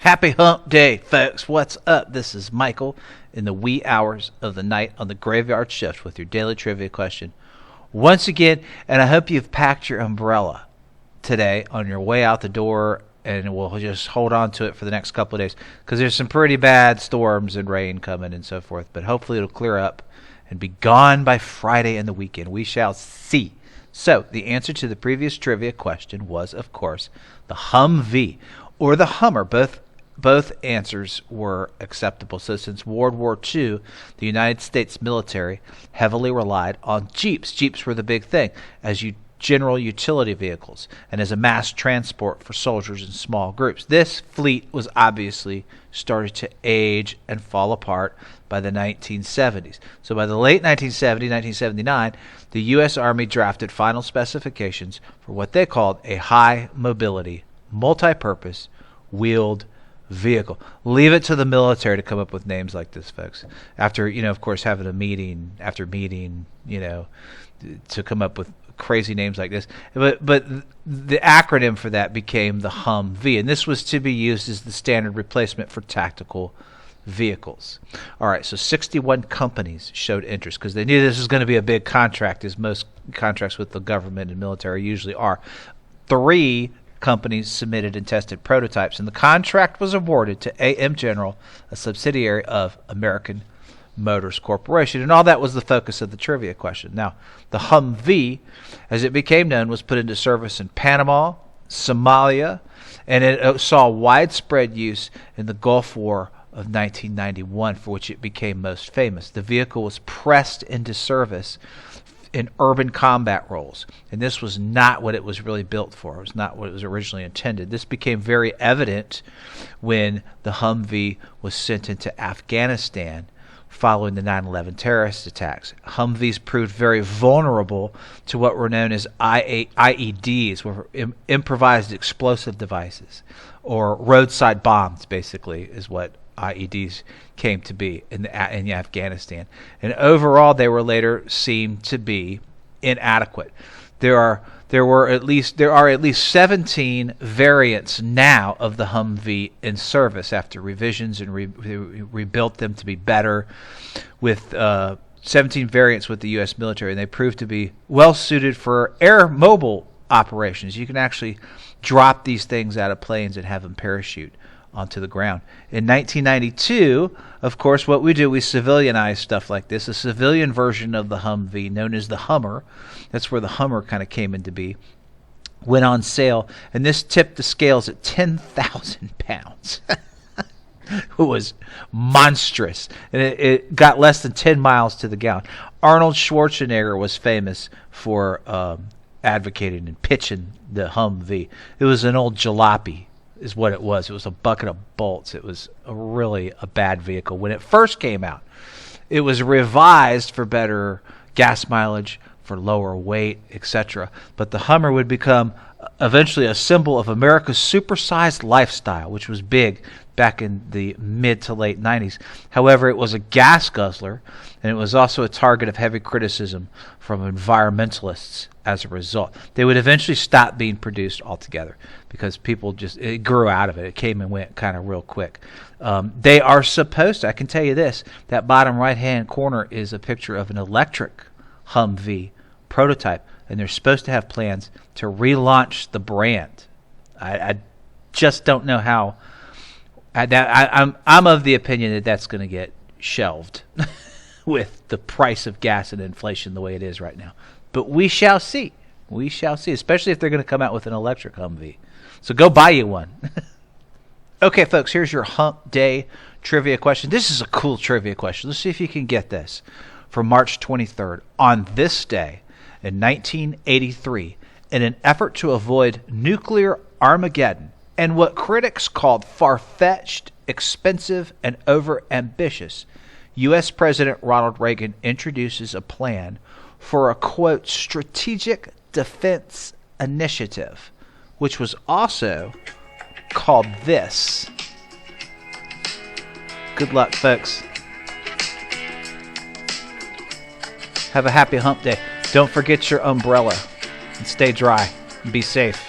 Happy hump day, folks. What's up? This is Michael in the wee hours of the night on the graveyard shift with your daily trivia question. Once again, and I hope you've packed your umbrella today on your way out the door, and we'll just hold on to it for the next couple of days because there's some pretty bad storms and rain coming and so forth, but hopefully it'll clear up and be gone by Friday and the weekend. We shall see. So, the answer to the previous trivia question was, of course, the Humvee or the Hummer. Both answers were acceptable. So since World War II, the United States military heavily relied on Jeeps. Jeeps were the big thing as general utility vehicles and as a mass transport for soldiers in small groups. This fleet was obviously started to age and fall apart by the 1970s. So by the late 1970s, 1979, the U.S. Army drafted final specifications for what they called a high mobility, multi-purpose, wheeled vehicle. Leave it to the military to come up with names like this, folks. After, of course, having a meeting after meeting, to come up with crazy names like this. But the acronym for that became the Humvee, and this was to be used as the standard replacement for tactical vehicles. All right, so 61 companies showed interest because they knew this was going to be a big contract, as most contracts with the government and military usually are. 3 companies submitted and tested prototypes, and the contract was awarded to AM General, a subsidiary of American Motors Corporation. And all that was the focus of the trivia question. Now, the Humvee, as it became known, was put into service in Panama, Somalia, and it saw widespread use in the Gulf War of 1991, for which it became most famous. The vehicle was pressed into service in urban combat roles, and this was not what it was really built for. It was not what it was originally intended. This became very evident when the Humvee was sent into Afghanistan following the 9/11 terrorist attacks. Humvees proved very vulnerable to what were known as IEDs, or improvised explosive devices, or roadside bombs, basically, is what IEDs came to be in Afghanistan. And overall, they were later seen to be inadequate. There are at least 17 variants now of the Humvee in service after revisions, and rebuilt them to be better, with 17 variants with the U.S. military, and they proved to be well suited for air mobile operations. You can actually drop these things out of planes and have them parachute onto the ground. In 1992, of course, what we do, we civilianize stuff like this. A civilian version of the Humvee, known as the Hummer, that's where the Hummer kind of came into be, went on sale, and this tipped the scales at 10,000 pounds. It was monstrous, and it got less than 10 miles to the gallon. Arnold Schwarzenegger was famous for advocating and pitching the Humvee. It was an old jalopy, is what it was. It was a bucket of bolts. It was really a bad vehicle. When it first came out, it was revised for better gas mileage, for lower weight, etc. But the Hummer would become eventually a symbol of America's supersized lifestyle, which was big back in the mid to late 90s. However, it was a gas guzzler, and it was also a target of heavy criticism from environmentalists as a result. They would eventually stop being produced altogether because people it grew out of it. It came and went kind of real quick. They are supposed to, I can tell you this, that bottom right-hand corner is a picture of an electric Humvee prototype, and they're supposed to have plans to relaunch the brand. I just don't know how. I'm of the opinion that that's going to get shelved with the price of gas and inflation the way it is right now. But we shall see. We shall see, especially if they're going to come out with an electric Humvee. So go buy you one. Okay, folks, here's your Hump Day trivia question. This is a cool trivia question. Let's see if you can get this. For March 23rd, on this day in 1983, in an effort to avoid nuclear Armageddon and what critics called far-fetched, expensive, and over-ambitious, U.S. President Ronald Reagan introduces a plan for a, quote, strategic defense initiative, which was also called this. Good luck, folks. Have a happy hump day. Don't forget your umbrella and stay dry and be safe.